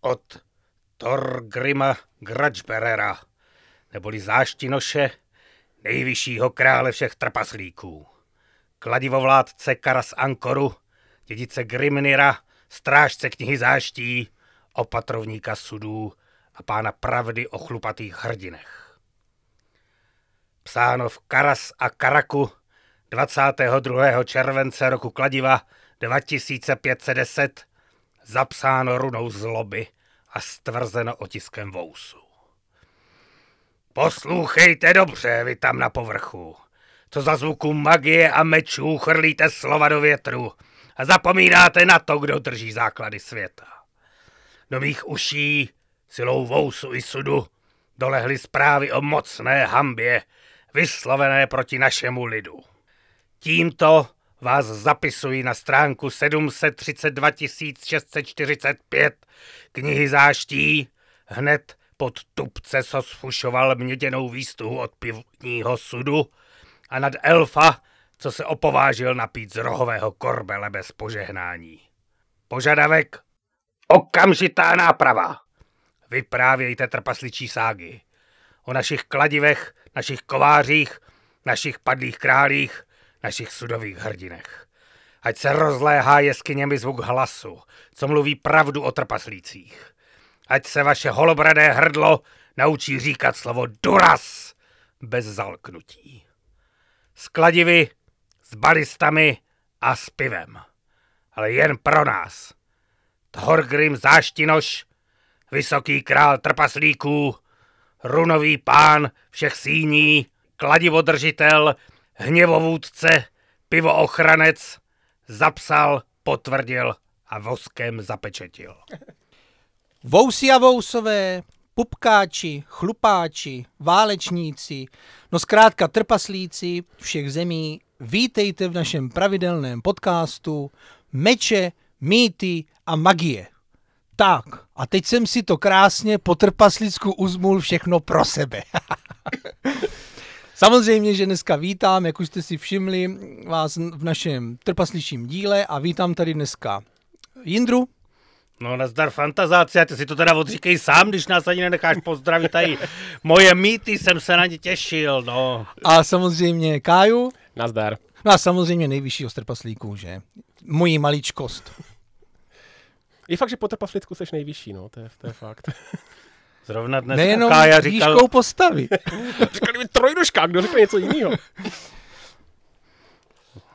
od Thorgrima Grudgebearera, neboli záštinoše, nejvyššího krále všech trpaslíků, kladivovládce Karas Ankoru, dědice Grimnira, strážce knihy záští, opatrovníka sudů a pána pravdy o chlupatých hrdinech. Psáno v Karas a Karaku 22. července roku kladiva 2510, zapsáno runou zloby a stvrzeno otiskem vousů. Poslouchejte dobře, vy tam na povrchu, co za zvuku magie a mečů chrlíte slova do větru a zapomínáte na to, kdo drží základy světa. Do mých uší silou vousu i sudu dolehly zprávy o mocné hanbě vyslovené proti našemu lidu. Tímto vás zapisuji na stránku 732 645 knihy záští, hned pod tupce, co sfušoval měděnou výstuhu od pivního sudu, a nad elfa, co se opovážil napít z rohového korbele bez požehnání. Požadavek: okamžitá náprava. Vyprávějte trpasličí ságy o našich kladivech, našich kovářích, našich padlých králích, našich sudových hrdinech. Ať se rozléhá jeskyněmi zvuk hlasu, co mluví pravdu o trpaslících. Ať se vaše holobradé hrdlo naučí říkat slovo duras bez zalknutí. S kladivy, s balistami a s pivem. Ale jen pro nás. Thorgrim záštinoš, vysoký král trpaslíků, runový pán všech síní, kladivodržitel, hněvovůdce, pivoochranec, zapsal, potvrdil a voskem zapečetil. Vousy a vousové, pupkáči, chlupáči, válečníci, no zkrátka trpaslíci všech zemí, vítejte v našem pravidelném podcastu Meče, mýty a magie. Tak, a teď jsem si to krásně po trpaslicku uzmul všechno pro sebe. Samozřejmě, že dneska vítám, jak už jste si všimli, vás v našem trpasličím díle a vítám tady dneska Jindru. No nazdar fantazáci, a ty si to teda odříkej sám, když nás ani nenecháš pozdravit tady. Moje mýty, jsem se na ně těšil, no. A samozřejmě Káju. Nazdar. No a samozřejmě nejvyššího z trpaslíků, že? Mojí maličkost. Je fakt, že po trpaslicku seš nejvyšší, no, to je fakt. Zrovna dnes nejenom Kája říkal... výškou postavy. Říkali mi trojnožka, kdo řekl něco jiného.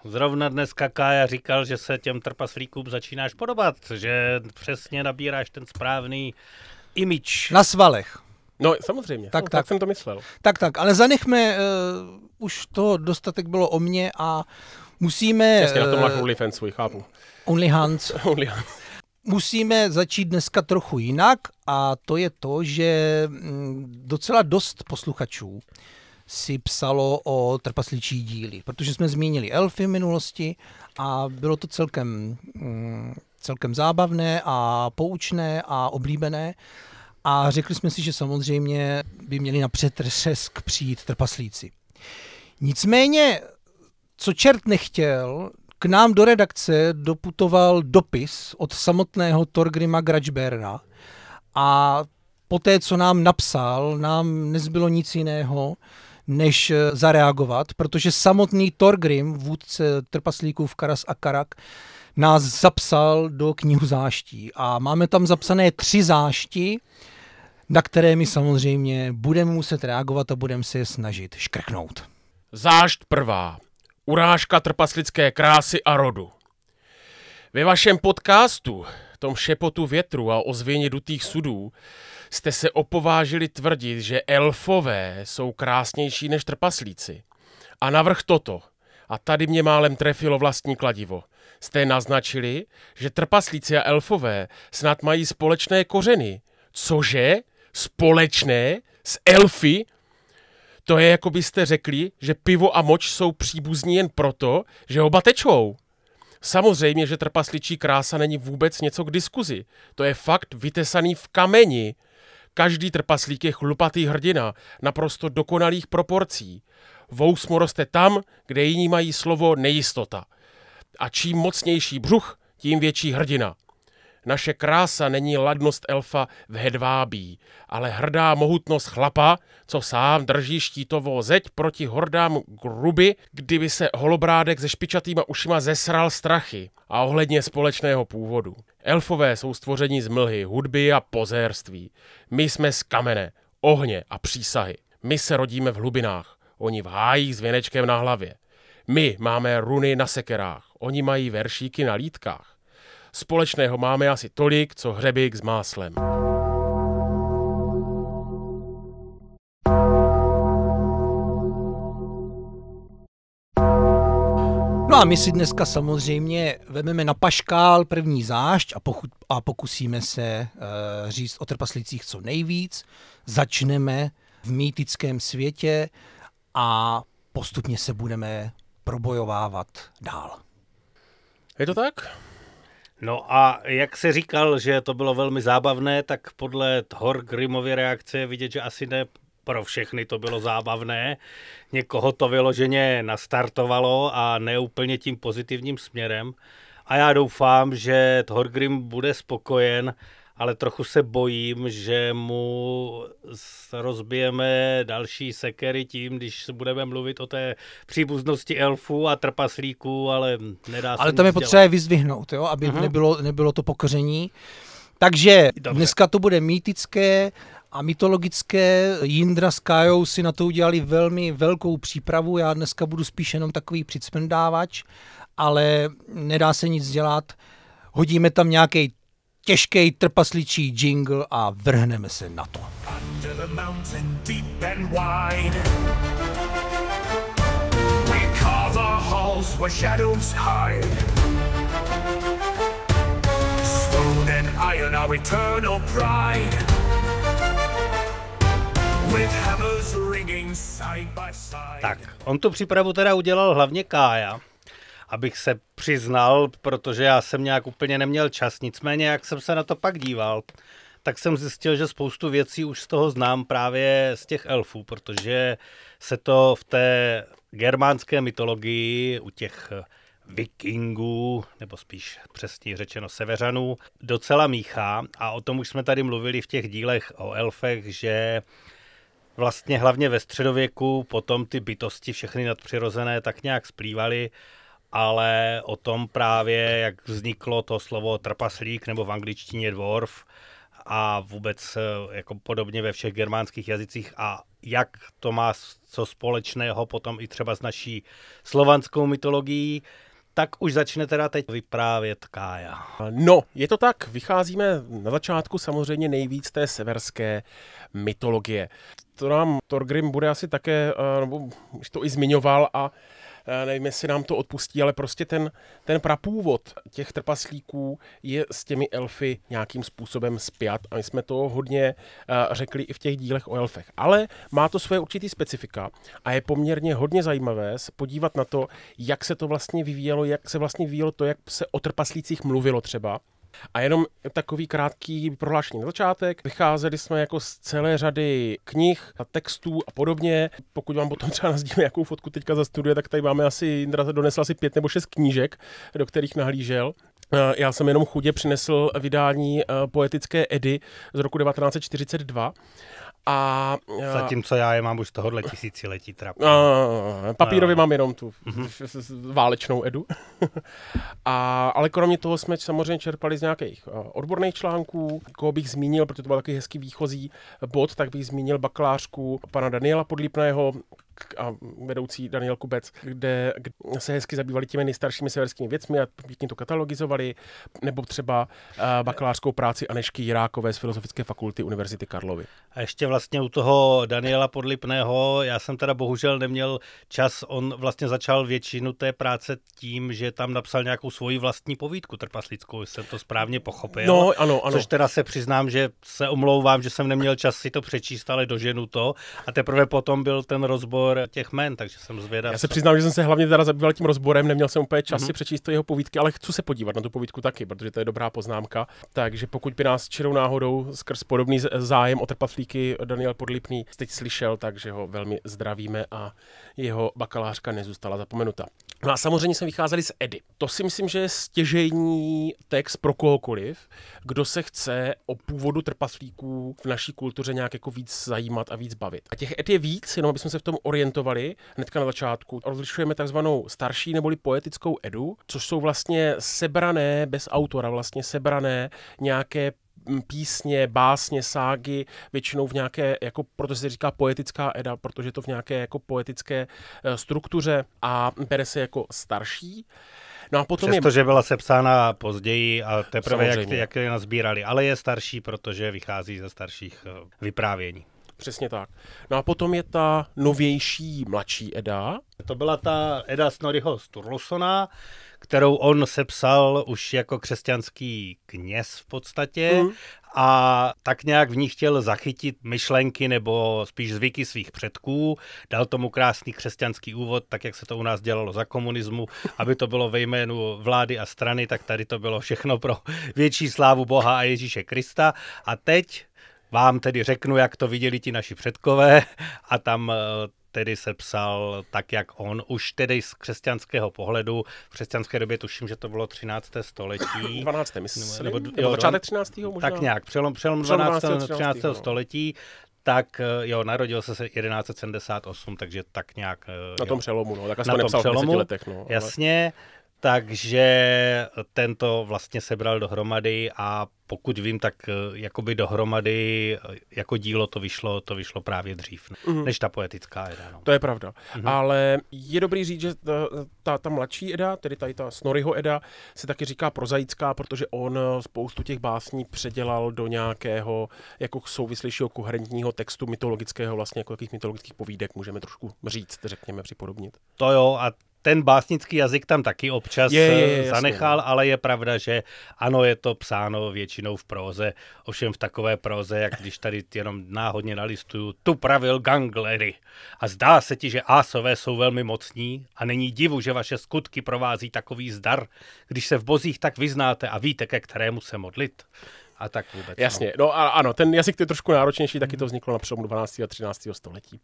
Zrovna dneska Kája říkal, že se těm trpaslíkům začínáš podobat, že přesně nabíráš ten správný image. Na svalech. No samozřejmě, tak jsem to myslel. Tak, ale zanechme, už toho dostatek bylo o mně a musíme... Jasně, na tom máš OnlyFans svůj, chápu. OnlyHans. OnlyHans. Musíme začít dneska trochu jinak a to je to, že docela dost posluchačů si psalo o trpasličí díly, protože jsme zmínili elfy v minulosti a bylo to celkem zábavné a poučné a oblíbené a řekli jsme si, že samozřejmě by měli na přetřesk přijít trpaslíci. Nicméně, co čert nechtěl, k nám do redakce doputoval dopis od samotného Thorgrima Grudgebearera a poté, co nám napsal, nám nezbylo nic jiného, než zareagovat, protože samotný Thorgrim, vůdce trpaslíků v Karas a Karak, nás zapsal do knihu záští. A máme tam zapsané 3 zášti, na které my samozřejmě budeme muset reagovat a budeme se je snažit škrknout. Zášť prvá. Urážka trpaslické krásy a rodu. Ve vašem podcastu, tom šepotu větru a ozvěně dutých sudů, jste se opovážili tvrdit, že elfové jsou krásnější než trpaslíci. A navrch toto, a tady mě málem trefilo vlastní kladivo, jste naznačili, že trpaslíci a elfové snad mají společné kořeny. Cože? Společné? S elfy? To je, jako byste řekli, že pivo a moč jsou příbuzní jen proto, že oba tečou. Samozřejmě, že trpasličí krása není vůbec něco k diskuzi. To je fakt vytesaný v kameni. Každý trpaslík je chlupatý hrdina, naprosto dokonalých proporcí. Vous mu roste tam, kde jiní mají slovo nejistota. A čím mocnější břuch, tím větší hrdina. Naše krása není ladnost elfa v hedvábí, ale hrdá mohutnost chlapa, co sám drží štítovou zeď proti hordám gruby, kdyby se holobrádek se špičatýma ušima zesral strachy a ohledně společného původu. Elfové jsou stvoření z mlhy, hudby a pozérství. My jsme z kamene, ohně a přísahy. My se rodíme v hlubinách, oni v hájích s věnečkem na hlavě. My máme runy na sekerách, oni mají veršíky na lítkách. Společného máme asi tolik, co hřebík s máslem. No a my si dneska samozřejmě vezmeme na paškál první zášť a pokusíme se říct o trpaslících co nejvíc. Začneme v mýtickém světě a postupně se budeme probojovávat dál. Je to tak? No a jak se říkal, že to bylo velmi zábavné, tak podle Thorgrimovy reakce je vidět, že asi ne pro všechny to bylo zábavné. Někoho to vyloženě nastartovalo a ne úplně tím pozitivním směrem. A já doufám, že Thorgrim bude spokojen, ale trochu se bojím, že mu rozbijeme další sekery tím, když budeme mluvit o té příbuznosti elfů a trpaslíků, ale nedá se. Ale tam je potřeba vyzdvihnout, jo, aby nebylo to pokoření. Takže dneska to bude mýtické a mytologické. Jindra s Kájou si na to udělali velmi velkou přípravu. Já dneska budu spíš jenom takový přicmrdávač, ale nedá se nic dělat. Hodíme tam nějaký těžký trpasličí jingle a vrhneme se na to. Under the mountain deep and wide, we carve our halls where shadows hide. Stone and iron our eternal pride, with hammers ringing side by side. Tak, on tu přípravu teda udělal hlavně Kája, abych se přiznal, protože já jsem nějak úplně neměl čas. Nicméně, jak jsem se na to pak díval, tak jsem zjistil, že spoustu věcí už z toho znám právě z těch elfů, protože se to v té germánské mytologii u těch vikingů, nebo spíš přesně řečeno severanů, docela míchá. A o tom už jsme tady mluvili v těch dílech o elfech, že vlastně hlavně ve středověku potom ty bytosti všechny nadpřirozené tak nějak splývaly, ale o tom právě, jak vzniklo to slovo trpaslík nebo v angličtině dwarf a vůbec jako podobně ve všech germánských jazycích a jak to má co společného potom i třeba s naší slovanskou mytologií, tak už začne teda teď vyprávět Kája. No, je to tak. Vycházíme na začátku samozřejmě nejvíc té severské mytologie. To nám Thorgrim bude asi také, nebo už to i zmiňoval a nevím, jestli nám to odpustí, ale prostě ten prapůvod těch trpaslíků je s těmi elfy nějakým způsobem spjat a my jsme to hodně řekli i v těch dílech o elfech. Ale má to své určitý specifika a je poměrně hodně zajímavé podívat na to, jak se to vlastně vyvíjelo, jak se vlastně vyvíjelo to, jak se o trpaslících mluvilo třeba. A jenom takový krátký prohlášení na začátek. Vycházeli jsme jako z celé řady knih a textů a podobně. Pokud vám potom třeba nazdíme, jakou fotku teďka za studie, tak tady máme Jindra donesl asi 5 nebo 6 knížek, do kterých nahlížel. Já jsem jenom chudě přinesl vydání poetické Edy z roku 1942. A zatímco já je mám už tohohle tisíciletí trapně. Papírově mám jenom tu válečnou Edu. Ale kromě toho jsme samozřejmě čerpali z nějakých odborných článků. Koho bych zmínil, protože to byl takový hezký výchozí bod, tak bych zmínil bakalářku pana Daniela Podlípného a vedoucí Daniel Kubec, kde se hezky zabývali těmi nejstaršími severskými věcmi a pěkně to katalogizovali, nebo třeba bakalářskou práci Anežky Jirákové z Filozofické fakulty Univerzity Karlovy. A ještě vlastně u toho Daniela Podlípného, já jsem teda bohužel neměl čas, on vlastně začal většinu té práce tím, že tam napsal nějakou svoji vlastní povídku trpaslíckou, jsem to správně pochopil. No, ano. Což teda se přiznám, že se omlouvám, že jsem neměl čas si to přečíst, ale doženu to. A teprve potom byl ten rozbor těch jmen, takže jsem zvědav. Já se přiznám, že jsem se hlavně teda zabýval tím rozborem, neměl jsem úplně čas si přečíst to jeho povídky, ale chci se podívat na tu povídku taky, protože to je dobrá poznámka. Takže pokud by nás čirou náhodou skrz podobný zájem o trpaslíky Daniel Podlípný teď slyšel, takže ho velmi zdravíme a jeho bakalářka nezůstala zapomenuta. No a samozřejmě jsme vycházeli z Edy. To si myslím, že je stěžejní text pro kohokoliv, kdo se chce o původu trpaslíků v naší kultuře nějak jako víc zajímat a víc bavit. A těch Ed je víc, jenom abychom se v tom orientovali hnedka na začátku. Rozlišujeme takzvanou starší neboli poetickou Edu, což jsou vlastně sebrané, bez autora, vlastně sebrané nějaké písně, básně, ságy, většinou v nějaké, jako, proto se říká poetická Eda, protože je to v nějaké jako poetické struktuře a bere se jako starší. No a potom Přestože byla sepsána později a teprve jak je nazbírali, ale je starší, protože vychází ze starších vyprávění. Přesně tak. No a potom je ta novější, mladší Eda. To byla ta Eda Snorriho Sturlusona, kterou on sepsal už jako křesťanský kněz v podstatě a tak nějak v ní chtěl zachytit myšlenky nebo spíš zvyky svých předků. Dal tomu krásný křesťanský úvod, tak jak se to u nás dělalo za komunismu, aby to bylo ve jménu vlády a strany, tak tady to bylo všechno pro větší slávu Boha a Ježíše Krista. A teď vám tedy řeknu, jak to viděli ti naši předkové a tam tedy sepsal tak, jak on, už tedy z křesťanského pohledu. V křesťanské době tuším, že to bylo 13. století. 12. myslím. Nebo začátek 13. možná? Tak nějak, přelom 12. a 13. století. Tak jo, narodil se 1178, takže tak nějak... Na tom přelomu, no. Tak asi to nepsal v 10 letech, no. Jasně. Takže tento vlastně sebral dohromady a pokud vím, tak jakoby dohromady jako dílo to vyšlo právě dřív, než ta poetická Eda. No. To je pravda. Ale je dobrý říct, že ta mladší Eda, tedy tady ta Snorriho Eda, se taky říká prozaická, protože on spoustu těch básní předělal do nějakého jako souvislejšího koherentního textu mytologického, vlastně jako jakých mytologických povídek můžeme trošku říct, řekněme, připodobnit. To jo, a ten básnický jazyk tam taky občas zanechal, jasně. Ale je pravda, že ano, je to psáno většinou v próze, ovšem v takové próze, jak když tady jenom náhodně nalistuju, tu pravil Ganglery. A zdá se ti, že ásové jsou velmi mocní a není divu, že vaše skutky provází takový zdar, když se v bozích tak vyznáte a víte, ke kterému se modlit. A tak vůbec. Jasně, no ano, ten jazyk je trošku náročnější, taky to vzniklo na přelomu 12. a 13. století.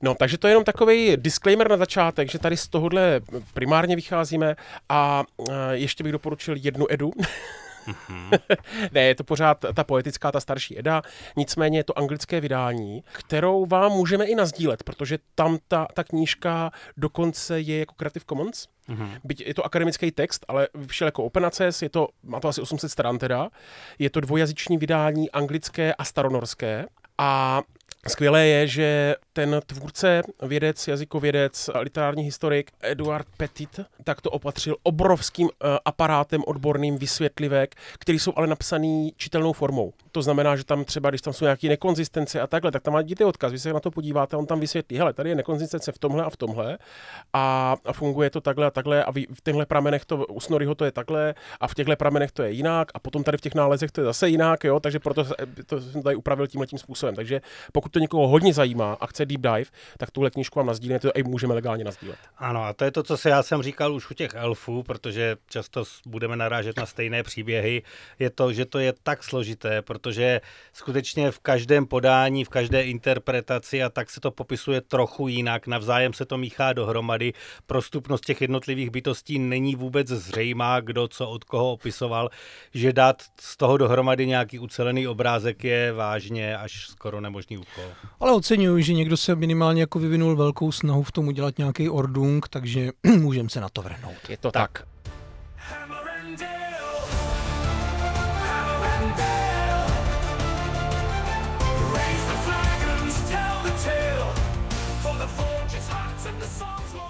No, takže to je jenom takový disclaimer na začátek, že tady z tohohle primárně vycházíme a ještě bych doporučil jednu Edu. Ne, je to pořád ta poetická, ta starší Eda, nicméně je to anglické vydání, kterou vám můžeme i nasdílet, protože tam ta knížka dokonce je jako Creative Commons. Byť je to akademický text, ale vyšel jako Open Access, má to asi 800 stran teda, je to dvojazyční vydání anglické a staronorské a skvělé je, že ten tvůrce, vědec, jazykovědec, literární historik Eduard Petit, tak to opatřil obrovským aparátem odborným vysvětlivek, který jsou ale napsaný čitelnou formou. To znamená, že tam třeba, když tam jsou nějaké nekonzistence a takhle, tak tam máte odkaz, vy se na to podíváte, on tam vysvětlí, hele, tady je nekonzistence v tomhle a v tomhle a funguje to takhle a takhle a v těchto pramenech u Snorriho to je takhle a v těchto pramenech to je jinak a potom tady v těch nálezech to je zase jinak, jo, takže proto to jsem tady upravil tímhletím způsobem. Takže pokud to někoho hodně zajímá a chce deep dive, tak tuhle knížku vám nasdílíme, to i můžeme legálně nasdílet. Ano, a to je to, co já jsem říkal už u těch elfů, protože často budeme narážet na stejné příběhy, je to, že to je tak složité, protože skutečně v každém podání, v každé interpretaci a tak se to popisuje trochu jinak, navzájem se to míchá dohromady, prostupnost těch jednotlivých bytostí není vůbec zřejmá, kdo co od koho opisoval, že dát z toho dohromady nějaký ucelený obrázek je vážně až skoro nemožný úkol. Ale oceňuji, že někdo se minimálně jako vyvinul velkou snahu v tom udělat nějaký ordung, takže můžeme se na to vrhnout. Je to tak.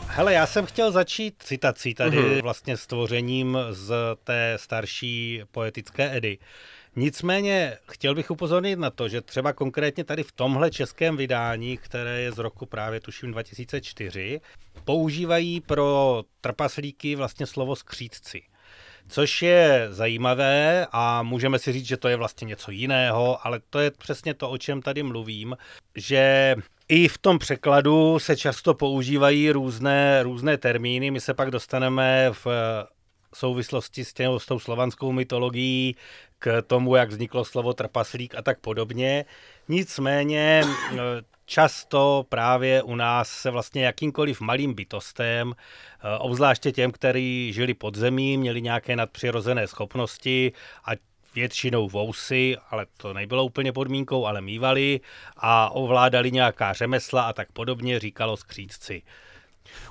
Hele, já jsem chtěl začít citací tady vlastně stvořením z té starší poetické Edy. Nicméně chtěl bych upozornit na to, že třeba konkrétně tady v tomhle českém vydání, které je z roku právě tuším 2004, používají pro trpaslíky vlastně slovo skřídci. Což je zajímavé a můžeme si říct, že to je vlastně něco jiného, ale to je přesně to, o čem tady mluvím, že i v tom překladu se často používají různé termíny. My se pak dostaneme v souvislosti s tou slovanskou mytologií k tomu, jak vzniklo slovo trpaslík a tak podobně. Nicméně často právě u nás se vlastně jakýmkoliv malým bytostem, obzvláště těm, kteří žili pod zemí, měli nějaké nadpřirozené schopnosti a většinou vousy, ale to nebylo úplně podmínkou, ale mívali a ovládali nějaká řemesla a tak podobně, říkalo skřídci.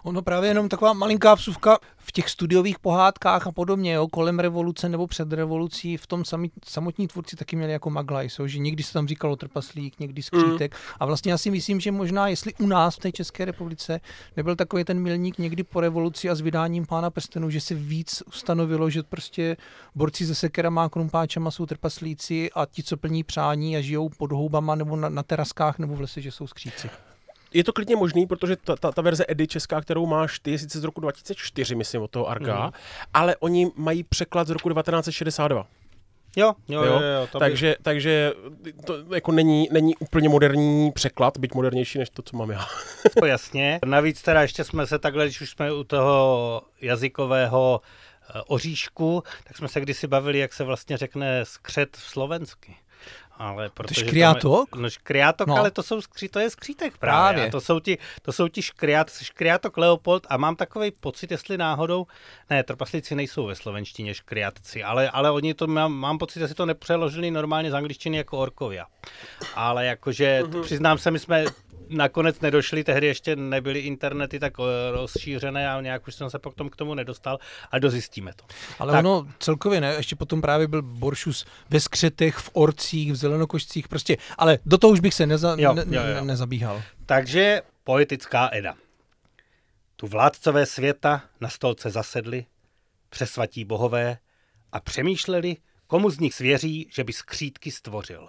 Ono právě jenom taková malinká vsuvka v těch studiových pohádkách a podobně, jo, kolem revoluce nebo před revolucí, v tom samotní tvůrci taky měli jako maglajs, že někdy se tam říkalo trpaslík, někdy skřítek. A vlastně já si myslím, že možná, jestli u nás v té České republice nebyl takový ten milník někdy po revoluci a s vydáním Pána prstenů, že se víc ustanovilo, že prostě borci se sekerama a krumpáčama jsou trpaslíci a ti, co plní přání a žijou pod houbama nebo na teraskách nebo v lese, že jsou skříci. Je to klidně možný, protože ta verze Edy česká, kterou máš ty, je sice z roku 2004, myslím, od toho Arga, ale oni mají překlad z roku 1962. Jo. Takže to jako není úplně moderní překlad, byť modernější než to, co mám já. To jasně. Navíc teda ještě jsme se takhle, když už jsme u toho jazykového oříšku, tak jsme se kdysi bavili, jak se vlastně řekne skřet v slovensky. Ale protože to škriátok? Škriátok, ale to je skřítek právě. A to jsou ti škriátok Leopold a mám takovej pocit, jestli náhodou, ne, trpaslíci nejsou ve slovenštině škriátci, ale oni to, mám pocit, jestli to nepřeložili normálně z angličtiny jako orkovia. Ale jakože, přiznám se, my jsme nakonec nedošli, tehdy ještě nebyly internety tak rozšířené a nějak už jsem se potom k tomu nedostal a dozjistíme to. Ale tak. Ono celkově ne, ještě potom právě byl boršus ve skřetech, v orcích, v zelenokošcích, prostě, ale do toho už bych se nezabíhal. Takže poetická Eda. Tu vládcové světa na stolce zasedli, přesvatí bohové a přemýšleli, komu z nich svěří, že by skřítky stvořil.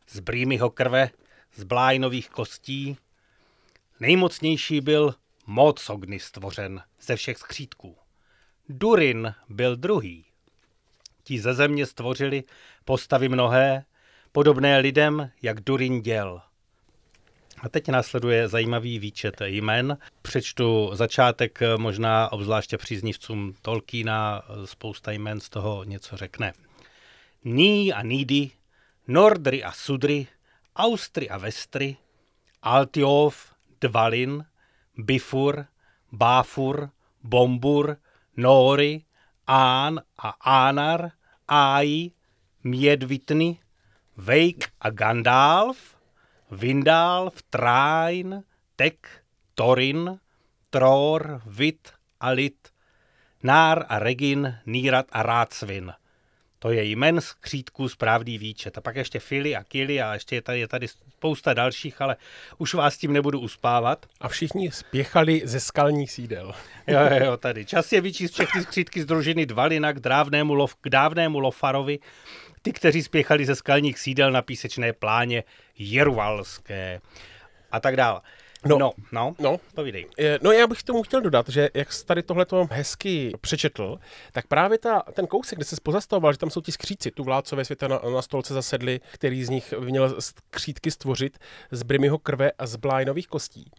Z brýmyho krve, z blájnových kostí. Nejmocnější byl Mótsogny stvořen ze všech skřítků. Durin byl druhý. Ti ze země stvořili postavy mnohé, podobné lidem, jak Durin děl. A teď následuje zajímavý výčet jmen. Přečtu začátek, možná obzvláště příznivcům Tolkiena, spousta jmen z toho něco řekne. Ní a Nídy, Nordry a Sudry, Austry a Vestry, Altiof, Dvalin, Bifur, Báfur, Bombur, Nóry, Án a Ánar, Áji, Mědvitny, Veik a Gandalf, Vindalf, Trájn, Tek, Torin, Tror, Vit a Lit, Nár a Regin, Nírat a Rácvin. To je jmen skřítků správný výčet. A pak ještě Fili a Kili a ještě je tady spousta dalších, ale už vás tím nebudu uspávat. A všichni spěchali ze skalních sídel. Jo, tady. Čas je vyčíst všechny skřítky z družiny Dvalina k dávnému Lofarovi, ty, kteří spěchali ze skalních sídel na písečné pláně Jerualské a tak dále. No, povídej. No, já bych tomu chtěl dodat, že jak jsi tady tohleto hezky přečetl, tak právě ten kousek, kde se pozastavoval, že tam jsou ti skříci, tu vládcové světa na stolce zasedli, který z nich měl skřítky stvořit z brymyho krve a z blájnových kostí.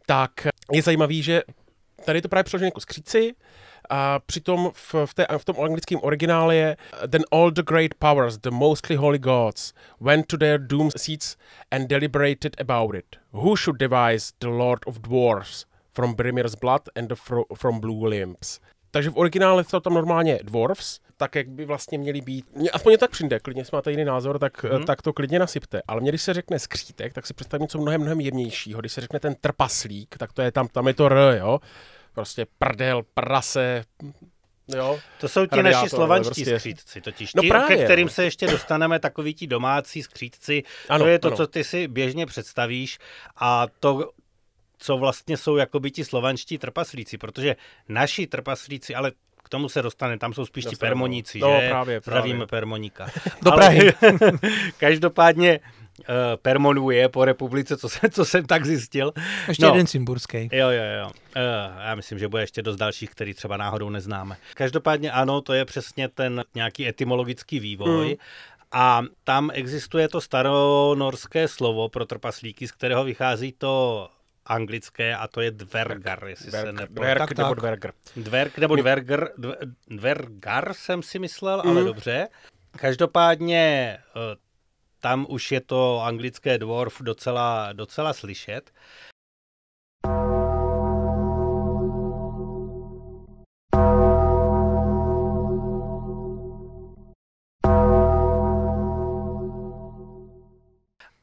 Tak je zajímavý, že tady je to právě přeložené jako skříci, a přitom v tom anglickém originále je Then all the great powers, the mostly holy gods, went to their doom seats and deliberated about it. Who should devise the Lord of Dwarfs from Brimir's blood and from Blue Limbs? Takže v originále jsou tam normálně dwarfs, tak jak by vlastně měli být. Aspoň je tak přijde, klidně, jestli máte jiný názor, tak to klidně nasypte. Ale mě, když se řekne skřítek, tak si představím něco mnohem jemnějšího. Když se řekne ten trpaslík, tak to je tam je to jo. Prostě prdel, prase, jo. To jsou ti naši slovanští skřítci, totiž ti, ke kterým se ještě dostaneme, takoví ti domácí skřítci. To je to, co ty si běžně představíš a to, co vlastně jsou jakoby ti slovanští trpaslíci, protože naši trpaslíci, ale k tomu se dostane, tam jsou spíš ti permoníci, že? Právě. Zdravíme permoníka. Do Prahy. Každopádně permonuje po republice, co jsem tak zjistil. Ještě jeden cimburský. Jo. Já myslím, že bude ještě dost dalších, který třeba náhodou neznáme. Každopádně ano, to je přesně ten nějaký etymologický vývoj. A tam existuje to staronorské slovo pro trpaslíky, z kterého vychází to anglické, a to je dvergar, jestli se Dverg nebo dverger. Dverg nebo dvergar jsem si myslel, ale dobře. Každopádně tam už je to anglické dwarf docela slyšet.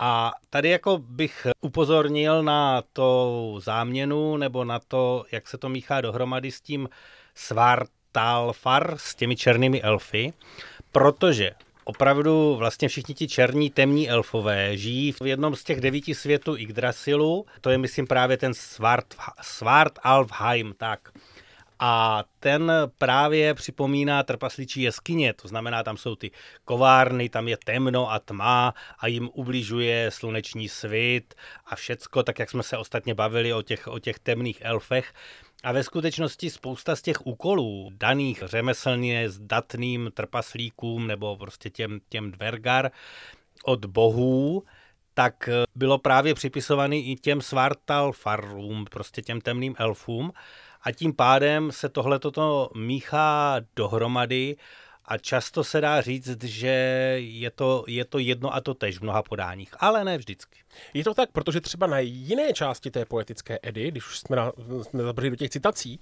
A tady jako bych upozornil na to záměnu nebo na to, jak se to míchá dohromady s tím Svartalfar, s těmi černými elfy, protože opravdu vlastně všichni ti černí temní elfové žijí v jednom z těch 9 světů Yggdrasilu, to je myslím právě ten Svartalfheim, tak. A ten právě připomíná trpasličí jeskyně, to znamená, tam jsou ty kovárny, tam je temno a tma a jim ubližuje sluneční svit a všecko, tak jak jsme se ostatně bavili o těch temných elfech. A ve skutečnosti spousta z těch úkolů daných řemeslně zdatným trpaslíkům nebo prostě těm dvergar od bohů, tak bylo právě připisovaný i těm Svartalfarům, prostě těm temným elfům. A tím pádem se tohletoto míchá dohromady a často se dá říct, že je to jedno a to též v mnoha podáních, ale ne vždycky. Je to tak, protože třeba na jiné části té poetické edy, když už jsme zabřeli do těch citací,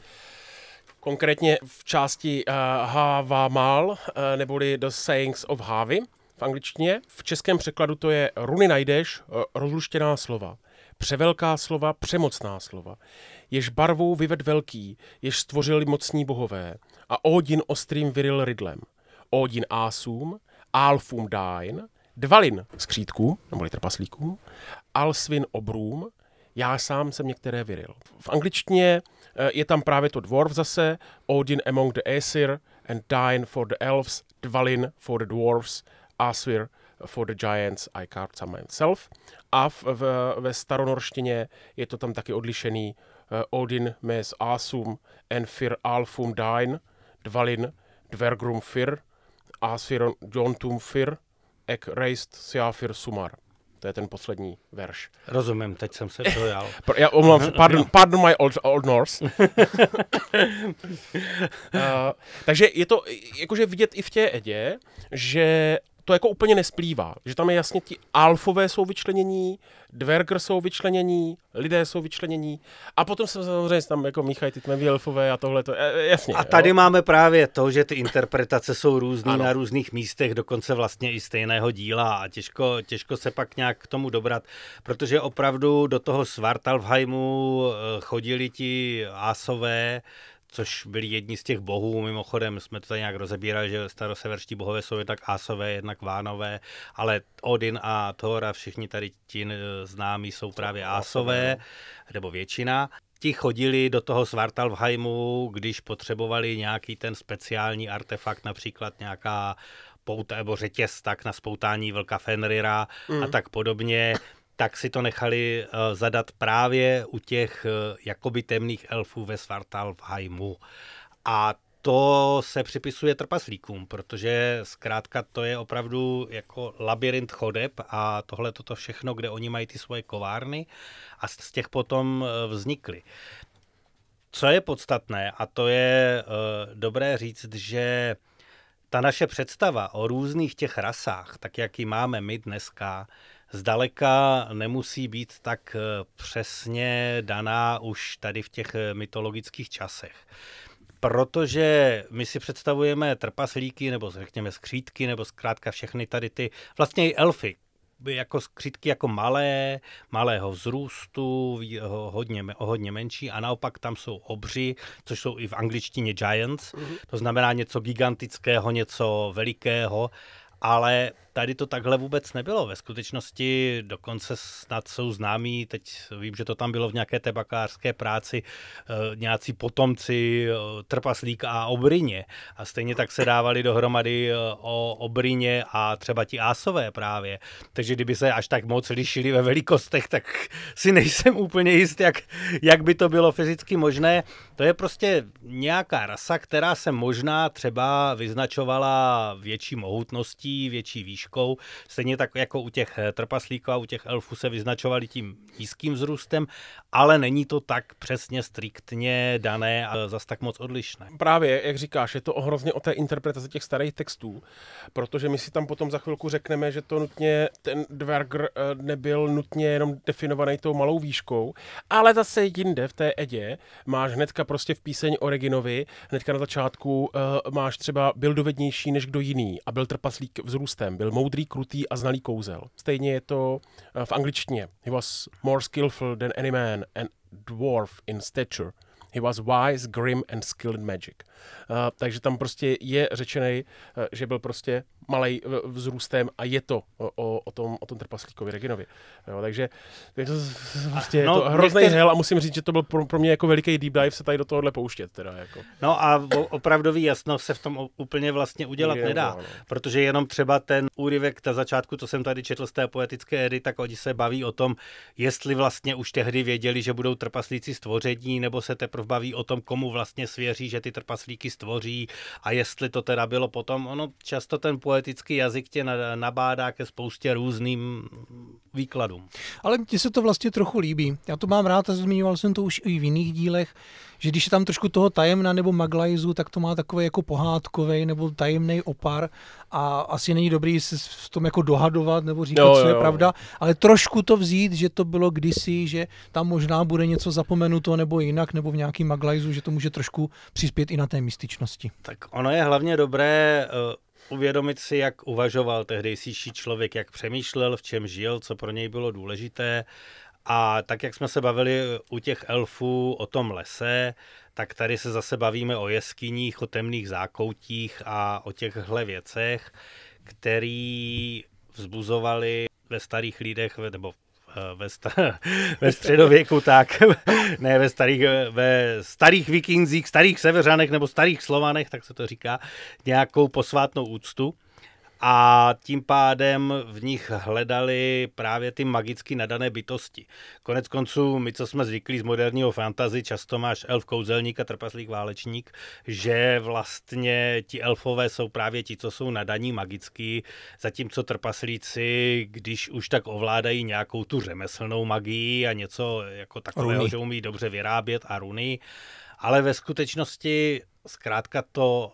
konkrétně v části Havamal, neboli The Sayings of Havi v angličtině, v českém překladu to je runy najdeš, rozluštěná slova, převelká slova, přemocná slova, jež barvou vyved velký, jež stvořili mocní bohové, a Odin ostrým vyril rydlem. Odin ásům, Alfum Dain, Dvalin skřítkům, neboli trpaslíkům, Alsvin obrům, já sám jsem některé vyril. V angličtině je tam právě to dwarf zase, Odin among the Aesir, and Dain for the elves, Dvalin for the dwarfs, Asir for the giants, I carved some myself. A ve staronorštině je to tam taky odlišený Odin mes asum en fir alfum dain, Dvalin dvergrum fir, Asir jontum fir, ek reist siafir sumar. To je ten poslední verš. Rozumím, teď jsem se dojal. Já omlouvám, pardon my old Norse. Takže je to jakože vidět i v té edě, že to jako úplně nesplývá, že tam je jasně ti alfové jsou vyčlenění, dvergr jsou vyčlenění, lidé jsou vyčlenění a potom se samozřejmě tam jako míchají ty tmaví elfové a tohle to, jasně. A tady máme právě to, že ty interpretace jsou různý na různých místech, dokonce vlastně i stejného díla a těžko se pak nějak k tomu dobrat, protože opravdu do toho Svartalfheimu chodili ti ásové, což byli jedni z těch bohů, mimochodem jsme to tady nějak rozebírali, že staroseverští bohové jsou jednak ásové, jednak vánové, ale Odin a Thor a všichni tady ti známí jsou právě ásové, nebo většina. Ti chodili do toho Svartalfheimu, když potřebovali nějaký ten speciální artefakt, například nějaká pouta nebo řetěz tak na spoutání vlka Fenrira a tak podobně, tak si to nechali zadat právě u těch jakoby temných elfů ve Svartalfheimu. A to se připisuje trpaslíkům, protože zkrátka to je opravdu jako labyrint chodeb a tohle toto všechno, kde oni mají ty svoje kovárny a z těch potom vznikly. Co je podstatné, a to je dobré říct, že ta naše představa o různých těch rasách, tak jak ji máme my dneska, zdaleka nemusí být tak přesně daná už tady v těch mytologických časech. Protože my si představujeme trpaslíky, nebo řekněme skřítky, nebo zkrátka všechny tady ty, vlastně i elfy, jako skřítky jako malého vzrůstu, hodně menší a naopak tam jsou obři, což jsou i v angličtině giants, to znamená něco gigantického, něco velikého, ale tady to takhle vůbec nebylo. Ve skutečnosti dokonce snad jsou známí, teď vím, že to tam bylo v nějaké té bakalářské práci, nějací potomci trpaslíka a Obryně. A stejně tak se dávali dohromady o Obryně a třeba ti ásové právě. Takže kdyby se až tak moc lišili ve velikostech, tak si nejsem úplně jist, jak by to bylo fyzicky možné. To je prostě nějaká rasa, která se možná třeba vyznačovala větší mohutností, větší výškou, výškou. Stejně tak jako u těch trpaslíků a u těch elfů se vyznačovali tím nízkým vzrůstem, ale není to tak přesně striktně dané a zas tak moc odlišné. Právě, jak říkáš, je to hrozně o té interpretaci těch starých textů, protože my si tam potom za chvilku řekneme, že to nutně ten Dvergr nebyl nutně jenom definovaný tou malou výškou, ale zase jinde v té Edě máš hnedka prostě v píseň Originovi, hnedka na začátku máš třeba byl dovednější než kdo jiný a byl trpaslík vzrůstem, byl moudrý, krutý a znalý kouzel. Stejně je to v angličtině. He was more skillful than any man and dwarf in stature. He was wise, grim and skilled in magic. Takže tam prostě je řečený, že byl prostě malej vzrůstem a je to o tom trpaslíkovi Reginovi. Jo, takže je to prostě je to hrozný hell a musím říct, že to byl pro mě jako veliký deep dive se tady do tohohle pouštět. Teda, jako. No a opravdový jasno se v tom úplně vlastně udělat nedá, protože jenom třeba ten úryvek na začátku, co jsem tady četl z té poetické Edy, tak oni se baví o tom, jestli vlastně už tehdy věděli, že budou trpaslíci stvoření, nebo se teprve baví o tom, komu vlastně svěří, že ty trpaslíky stvoří a jestli to teda bylo potom. Ono často ten poetický jazyk tě nabádá ke spoustě různým výkladům. Ale mně se to vlastně trochu líbí. Já to mám rád a zmiňoval jsem to už i v jiných dílech, že když je tam trošku toho tajemna nebo maglajzu, tak to má takový jako pohádkovej nebo tajemný opar a asi není dobrý se v tom jako dohadovat nebo říkat, co je pravda, ale trošku to vzít, že to bylo kdysi, že tam možná bude něco zapomenuto nebo jinak, nebo v nějaký maglajzu, že to může trošku přispět i na té mystičnosti. Tak ono je hlavně dobré uvědomit si, jak uvažoval tehdejší člověk, jak přemýšlel, v čem žil, co pro něj bylo důležité. A tak, jak jsme se bavili u těch elfů o tom lese, tak tady se zase bavíme o jeskyních, o temných zákoutích a o těchhle věcech, které vzbuzovaly ve starých lidech, nebo ve středověku, tak ne ve starých vikingzích, starých seveřanech nebo starých slovanech, tak se to říká, nějakou posvátnou úctu. A tím pádem v nich hledali právě ty magicky nadané bytosti. Konec konců, my, co jsme zvyklí z moderního fantasy, často máš elf kouzelník a trpaslík válečník, že vlastně ti elfové jsou právě ti, co jsou nadaní magicky, zatímco trpaslíci, když už tak ovládají nějakou tu řemeslnou magii a něco jako takového, že umí dobře vyrábět a runy, ale ve skutečnosti zkrátka to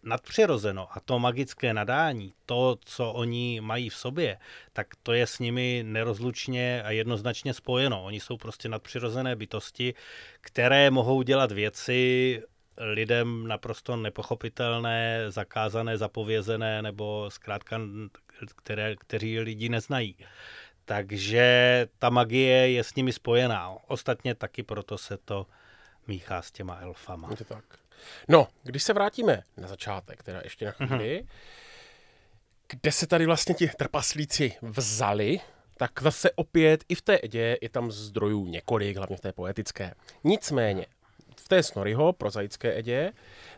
nadpřirozeno a to magické nadání, to, co oni mají v sobě, tak to je s nimi nerozlučně a jednoznačně spojeno. Oni jsou prostě nadpřirozené bytosti, které mohou dělat věci lidem naprosto nepochopitelné, zakázané, zapovězené nebo zkrátka, kteří lidi neznají. Takže ta magie je s nimi spojená. Ostatně taky proto se to míchá s těma elfama. Je to tak. No, když se vrátíme na začátek, teda ještě na chvíli, kde se tady vlastně ti trpaslíci vzali, tak zase opět i v té Edě je tam zdrojů několik, hlavně v té poetické. Nicméně, v té Snorriho, prozaické Edě,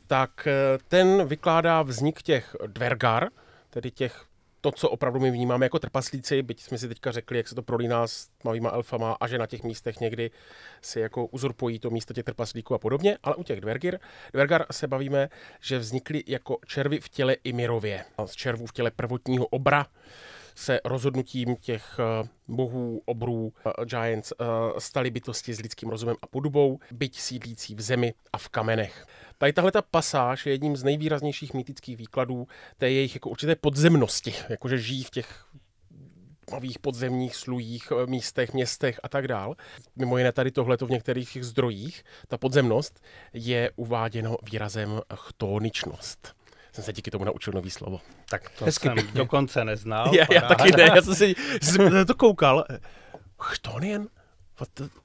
tak ten vykládá vznik těch Dvergar, tedy těch to, co opravdu my vnímáme jako trpaslíci, byť jsme si teďka řekli, jak se to prolíná s tmavýma elfama a že na těch místech někdy si jako uzurpují to místo těch trpaslíků a podobně, ale u těch Dvergar se bavíme, že vznikly jako červy v těle Imirově. Z červů v těle prvotního obra se rozhodnutím těch bohů, obrů, giants, staly bytosti s lidským rozumem a podobou, byť sídlící v zemi a v kamenech. Tady tahleta pasáž je jedním z nejvýraznějších mýtických výkladů té jejich jako určité podzemnosti, jakože žijí v těch tmavých podzemních slujích, místech, městech a tak dál. Mimo jiné tady tohleto v některých zdrojích, ta podzemnost je uváděno výrazem chtóničnost. Jsem se díky tomu naučil nový slovo. Tak to jsem dokonce neznal. Já taky ne, já jsem to koukal. Chtonien?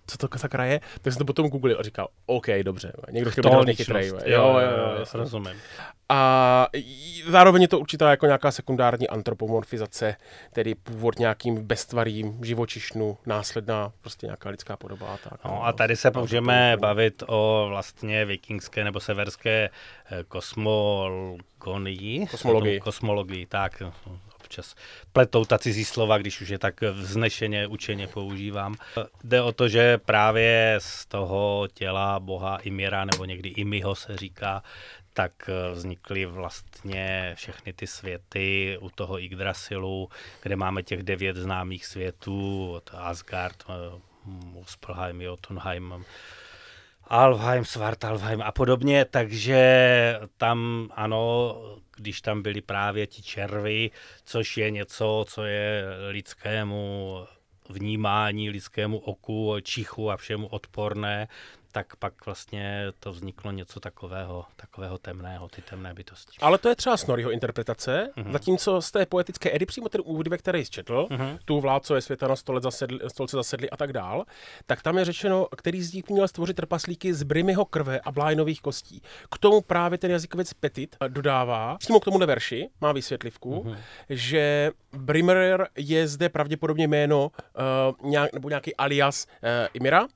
Co to sakra je? Tak jsem to potom googlil a říkal, OK, dobře, někdo chtěl být chytrej. Jo, rozumím. A zároveň je to určitá jako nějaká sekundární antropomorfizace, tedy původ nějakým beztvarým živočišnu, následná prostě nějaká lidská podoba. Tak, no a tady se můžeme bavit o vlastně vikingské nebo severské kosmologii, tak. Občas pletou ta cizí slova, když už je tak vznešeně, učeně používám. Jde o to, že právě z toho těla boha Ymira, nebo někdy Imiho se říká, tak vznikly vlastně všechny ty světy u toho Yggdrasilu, kde máme těch 9 známých světů, od Asgard, Muspelheim, Jotunheim, Alfheim, Svartalfheim a podobně, takže tam ano, když tam byli právě ti červy, což je něco, co je lidskému vnímání, lidskému oku, čichu a všemu odporné, tak pak vlastně to vzniklo něco takového temného, ty temné bytosti. Ale to je třeba Snorriho interpretace, zatímco z té poetické Edy přímo ten úvod, ve které jsi četl, tu Vládcové světa na stolce zasedli a tak dál, tak tam je řečeno, který z nich měl stvořit trpaslíky z Brimyho krve a Blainových kostí. K tomu právě ten jazykovec Petit dodává, přímo k tomuhle verši, má vysvětlivku, že Brimr je zde pravděpodobně jméno nebo nějaký alias Ymira,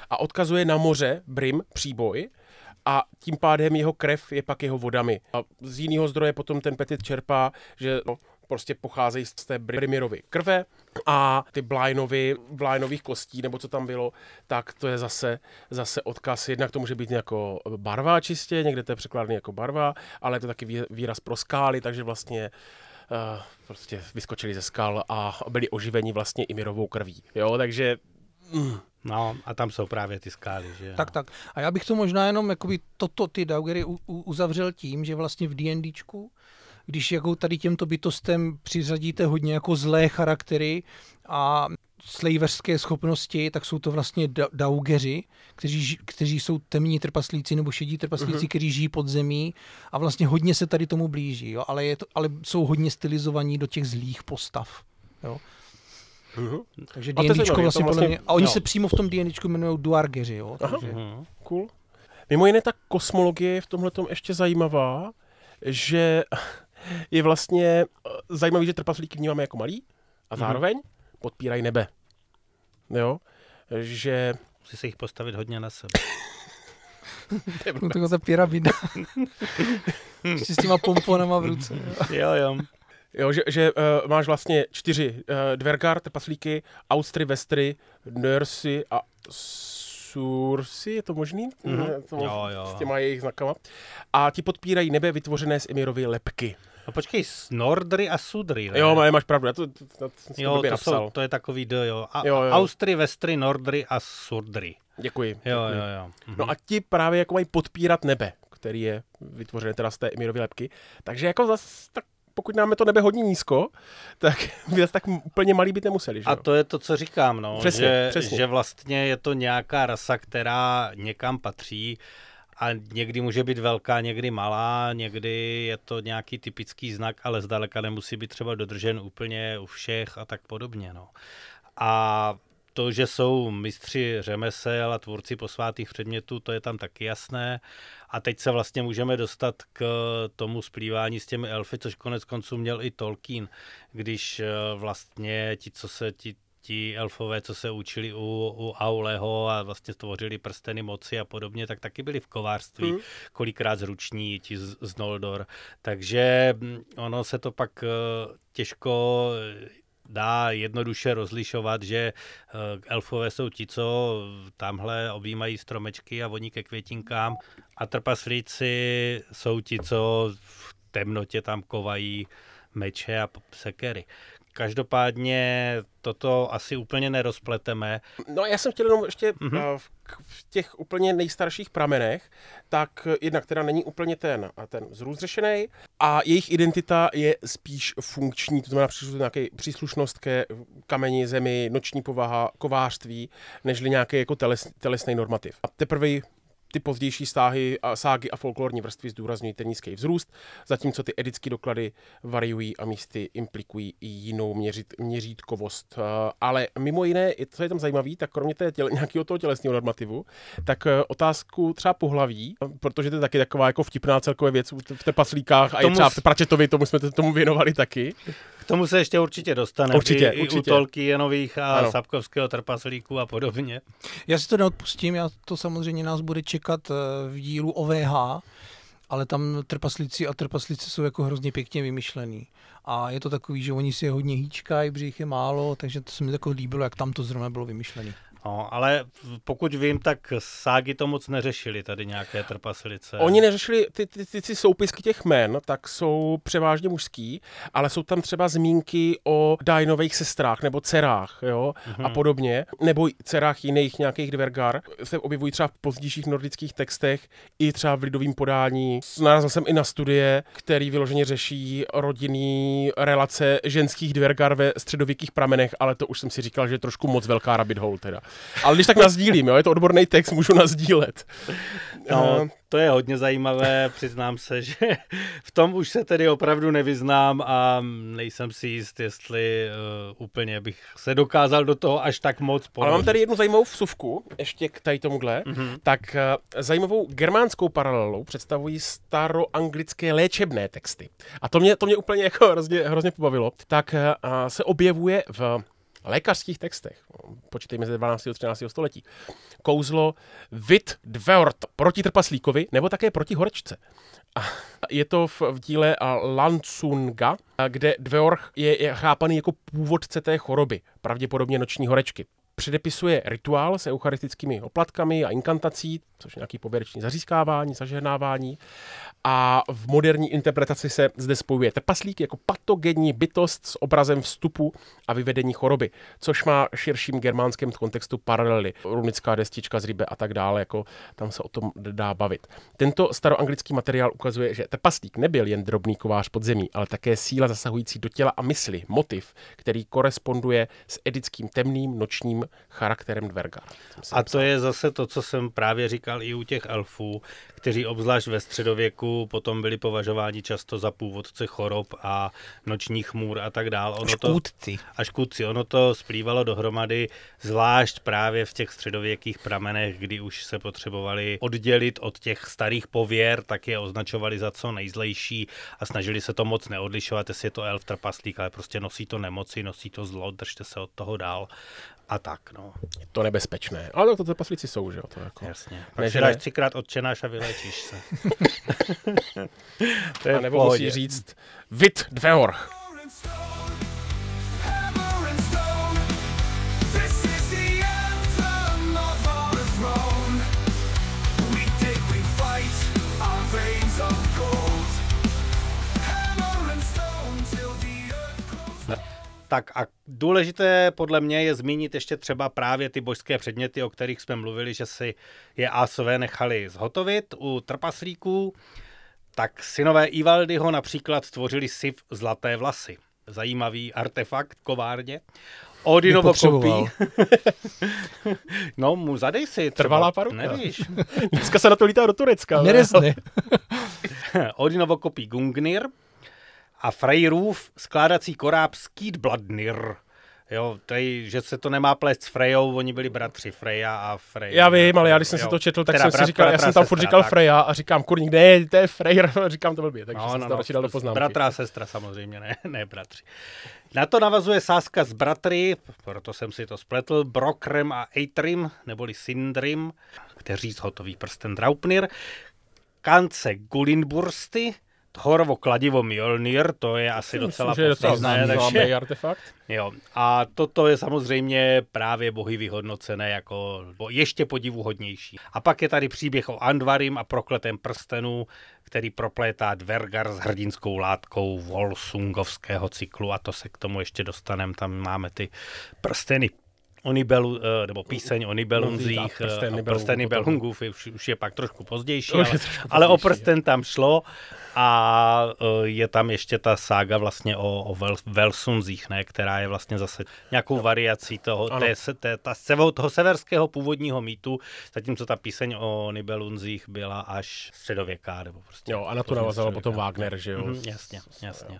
a odkazuje na moře, Brim, příboj, a tím pádem jeho krev je pak jeho vodami. A z jiného zdroje potom ten Petit čerpá, že prostě pocházejí z té Brimirovy krve a ty Blainových kostí, nebo co tam bylo, tak to je zase odkaz. Jednak to může být jako barva čistě, někde to je překládaný jako barva, ale je to taky výraz pro skály, takže vlastně prostě vyskočili ze skal a byli oživeni vlastně Ymirovou krví. Jo, takže... No a tam jsou právě ty skály, že? Tak. A já bych to možná jenom jakoby ty Daugery uzavřel tím, že vlastně v D&Dčku, když jako tady těmto bytostem přiřadíte hodně jako zlé charaktery a slaverské schopnosti, tak jsou to vlastně Daugeři, kteří jsou temní trpaslíci nebo šedí trpaslíci, kteří žijí pod zemí a vlastně hodně se tady tomu blíží, jo? Ale jsou hodně stylizovaní do těch zlých postav. Jo? Takže D&Dčko vlastně podle mě, a oni se přímo v tom D&Dčku jmenují Duargeři, jo. Takže... Cool. Mimo jiné ta kosmologie je v tomhletom ještě zajímavá, že je vlastně zajímavý, že trpaslíky vnímáme jako malí a zároveň podpírají nebe. Jo, že... Musí se jich postavit hodně na sebe. No taková ta pyramida. Ještě s těma pomponama v ruce. Jo. Jo, že máš vlastně 4 Dvergar, trpaslíky, Austry, Vestry, Nursy a Sursy, je to možný? Jo. S těma jejich znakama. A ti podpírají nebe vytvořené z Ymirovy lebky. No počkej, Snordry a Sudry, ne? Jo, máš pravdu, já to napsal. To je takový D, jo. Jo. Austry, Vestry, Nordry a Sudry. Děkuji. Jo. No a ti právě jako mají podpírat nebe, který je vytvořený teda z té Ymirovy lebky. Takže jako zase tak pokud nám to nebe hodně nízko, tak by tak úplně malý být nemuseli. Že jo? A to je to, co říkám, no, přesně. Že vlastně je to nějaká rasa, která někam patří a někdy může být velká, někdy malá, někdy je to nějaký typický znak, ale zdaleka nemusí být třeba dodržen úplně u všech a tak podobně. No. A to, že jsou mistři řemesel a tvůrci posvátných předmětů, to je tam taky jasné. A teď se vlastně můžeme dostat k tomu splývání s těmi elfy, což konec konců měl i Tolkien, když vlastně ti elfové, co se učili u Auleho a vlastně stvořili prsteny moci a podobně, tak taky byli v kovářství, kolikrát zruční ti z Noldor. Takže ono se to pak těžko dá jednoduše rozlišovat, že elfové jsou ti, co tamhle objímají stromečky a voní ke květinkám a trpaslíci jsou ti, co v temnotě tam kovají meče a sekery. Každopádně toto asi úplně nerozpleteme. No já jsem chtěl jenom ještě v těch úplně nejstarších pramenech, tak jednak teda není úplně ten vzrůst řešený a jejich identita je spíš funkční, to znamená nějaký příslušnost ke kameni, zemi, noční povaha, kovářství, nežli nějaký jako telesný normativ. A teprve ty pozdější ságy a folklorní vrstvy zdůrazňují ten nízký vzrůst, zatímco ty edické doklady variují a místy implikují i jinou měřítkovost. Ale mimo jiné, co je tam zajímavé, tak kromě nějakého toho tělesného normativu, tak otázku třeba pohlaví, protože to je taky taková jako vtipná celkově věc v trpaslíkách a i třeba v Pratchettovi, tomu jsme tomu věnovali taky. K tomu se ještě určitě dostane. Určitě. U Tolkienových a Sapkovského trpaslíků a podobně. Já si to neodpustím, to samozřejmě nás bude čekat v dílu OVH, ale tam trpaslíci a trpaslice jsou jako hrozně pěkně vymyšlený. A je to takový, že oni si je hodně hýčkají, protože jich je málo, takže to se mi jako líbilo, jak tam to zrovna bylo vymyšlené. No, ale pokud vím, tak ságy to moc neřešili tady nějaké trpaslice. Oni neřešili ty soupisky těch jmen, tak jsou převážně mužský, ale jsou tam třeba zmínky o Dainových sestrách nebo dcerách, jo, a podobně, nebo dcerách jiných nějakých dvergar. Se objevují třeba v pozdějších nordických textech i třeba v lidovém podání. Narazil jsem i na studie, který vyloženě řeší rodinný relace ženských dvergar ve středověkých pramenech, ale to už jsem si říkal, že je trošku moc velká rabbit hole teda. Ale když tak nazdílím, jo, je to odborný text, můžu nazdílet. No, to je hodně zajímavé, přiznám se, že v tom už se tedy opravdu nevyznám a nejsem si jist, jestli úplně bych se dokázal do toho až tak moc ponořit. Ale mám tady jednu zajímavou vsuvku, ještě k tady tomuhle. Tak zajímavou germánskou paralelu představují staroanglické léčebné texty. A to mě úplně jako hrozně pobavilo. Tak se objevuje v lékařských textech, počítejme ze 12. a 13. století, kouzlo Vit Dveort proti trpaslíkovi, nebo také proti horečce. A je to v díle Landsunga, kde Dveorch je chápaný jako původce té choroby, pravděpodobně noční horečky. Předepisuje rituál s eucharistickými oplatkami a inkantací, což je nějaký pověrční zařízkávání, zažehnávání. A v moderní interpretaci se zde spojuje trpaslík jako patogenní bytost s obrazem vstupu a vyvedení choroby, což má v širším germánském kontextu paralely. Runická destička z Ribe a tak dále, jako tam se o tom dá bavit. Tento staroanglický materiál ukazuje, že trpaslík nebyl jen drobný kovář pod zemí, ale také síla zasahující do těla a mysli, motiv, který koresponduje s edickým temným nočním charakterem dvergar. A to je zase to, co jsem právě říkal i u těch elfů, kteří obzvlášť ve středověku potom byli považováni často za původce chorob a nočních můr a tak dále. A škůdci. Ono to splývalo dohromady, zvlášť právě v těch středověkých pramenech, kdy už se potřebovali oddělit od těch starých pověr, tak je označovali za co nejzlejší a snažili se to moc neodlišovat, jestli je to elf, trpaslík, ale prostě nosí to nemoci, nosí to zlo, držte se od toho dál. A tak, no. Je to nebezpečné. Ale to trpaslíci jsou, že jo? To jako... Jasně. Pak si dáš 3krát odčenáš a vylečíš se. To je a nebo musí říct Vit Dveorch. Tak a důležité podle mě je zmínit ještě třeba právě ty božské předměty, o kterých jsme mluvili, že si je Asové nechali zhotovit u trpaslíků. Tak synové Ivaldyho například tvořili siv zlaté vlasy. Zajímavý artefakt kovárně. Odinovo kopí. No, mu zadej si. Trvalá paruka. Nevíš. Dneska se na to lítá do Turecka. Nerezne. Odinovo kopí Gungnir. A Freyrův skládací koráb Skidbladnir. Jo, tady, že se to nemá plést s Frejou, oni byli bratři Freja a Frey. Já vím, ale já když jsem si to četl, tak jsem si říkal, já jsem tam furt říkal Freja a říkám, kurník, ne, to je Freyr, říkám to blbě, takže jsem to radši dal do poznámky. Bratra a sestra samozřejmě, ne bratři. Na to navazuje sázka s bratry, proto jsem si to spletl, Brokrem a Eitrim, neboli Sindrim, kteří zhotoví prsten Draupnir, Kance Gulinbursty, Thorovo kladivo Mjolnir, to je asi docela podstatné. Takže artefakt. Jo. A toto je samozřejmě právě bohy vyhodnocené jako ještě podivuhodnější. A pak je tady příběh o Andvarim a prokletém prstenu, který proplétá Dvergar s hrdinskou látkou Volsungovského cyklu a to se k tomu ještě dostaneme. Tam máme ty prsteny nebo píseň o Nibelunzích, prsteny Belungův, už je pak trošku pozdější, ale o prsten tam šlo a je tam ještě ta sága vlastně o Velsunzích, ne, která je vlastně zase nějakou variací toho severského původního mýtu, zatímco ta píseň o Nibelunzích byla až středověká. Nebo prostě jo, a na to navazal potom Wagner, že jo? Jasně.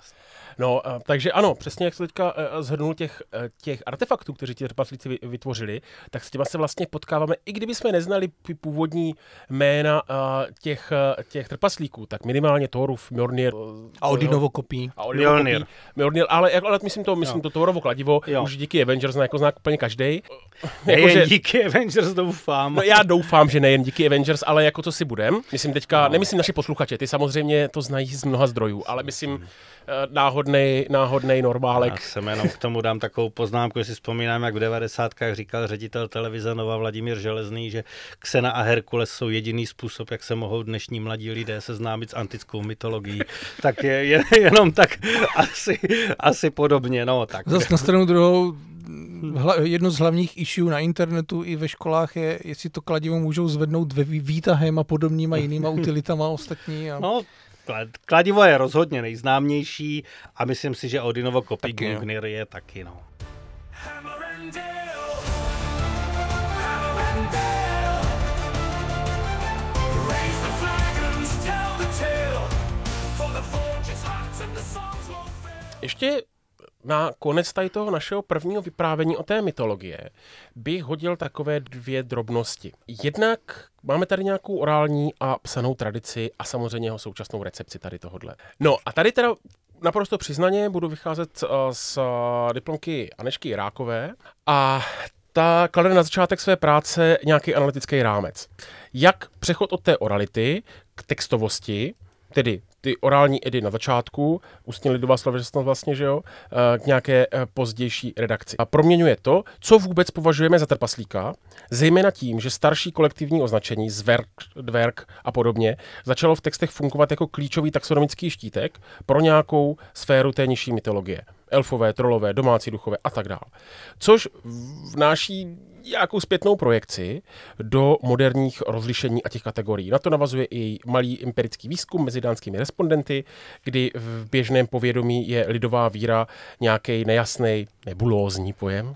No, takže ano, přesně jak se teďka zhrnul těch artefaktů, kteří ti trpaslíci vytvořili, tak s těma se vlastně potkáváme, i kdyby jsme neznali původní jména těch trpaslíků, tak minimálně Thorův, Mjolnir. A Odinovo kopí. Mjolnir, ale myslím to Thorovo kladivo, už díky Avengers jako zná úplně každej. Nejen díky Avengers doufám. No, já doufám, že nejen díky Avengers, ale jako co si budem. Myslím teďka, nemyslím naši posluchače, ty samozřejmě to znají z mnoha zdrojů, ale myslím náhodnej normálek. Já jsem jenom k tomu dám takovou poznámku, že si vzpomínám, jak v 90. říkal ředitel televize Nova Vladimír Železný, že Xena a Herkules jsou jediný způsob, jak se mohou dnešní mladí lidé seznámit s antickou mytologií. Tak je jenom tak asi podobně. No, tak. Zas na stranu druhou, jedno z hlavních issue na internetu i ve školách je, jestli to kladivo můžou zvednout výtahem a podobnýma jinýma utilitama ostatní. A... No, kladivo je rozhodně nejznámější a myslím si, že Odinovo kopí Gungnir je taky, no. Ještě na konec tady toho našeho prvního vyprávění o té mytologie bych hodil takové 2 drobnosti. Jednak máme tady nějakou orální a psanou tradici a samozřejmě jeho současnou recepci tady tohodle. No a tady teda naprosto přiznaně budu vycházet z diplomky Anežky Jirákové a ta klade na začátek své práce nějaký analytický rámec. Jak přechod od té orality k textovosti, tedy ty orální edy na začátku, ústní lidová slovežnost vlastně, že jo, k nějaké pozdější redakci. A proměňuje to, co vůbec považujeme za trpaslíka, zejména tím, že starší kolektivní označení, zverk, dverk a podobně, začalo v textech fungovat jako klíčový taxonomický štítek pro nějakou sféru té nižší mytologie. Elfové, trolové, domácí duchové a tak dále. Což vnáší nějakou zpětnou projekci do moderních rozlišení a těch kategorií. Na to navazuje i malý empirický výzkum mezi dánskými respondenty, kdy v běžném povědomí je lidová víra nějaký nejasný, nebulózní pojem.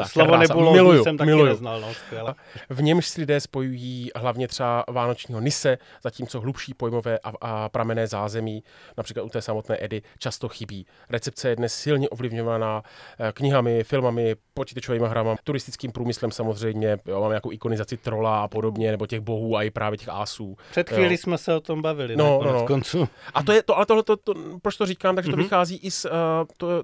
Slovo nebulózní jsem taky neznal. No, v němž si lidé spojují hlavně třeba vánočního Nise, zatímco hlubší pojmové a pramenné zázemí, například u té samotné Edy, často chybí. Recepce je dnes silně ovlivňovaná knihami, filmami, počítačovými hrami, turistickým průmyslem samozřejmě, jo, máme nějakou ikonizaci trola a podobně, nebo těch bohů a i právě těch ásů. Před chvíli jsme se o tom bavili, koncu. A to je to, ale tohle, proč to říkám, takže to vychází i z,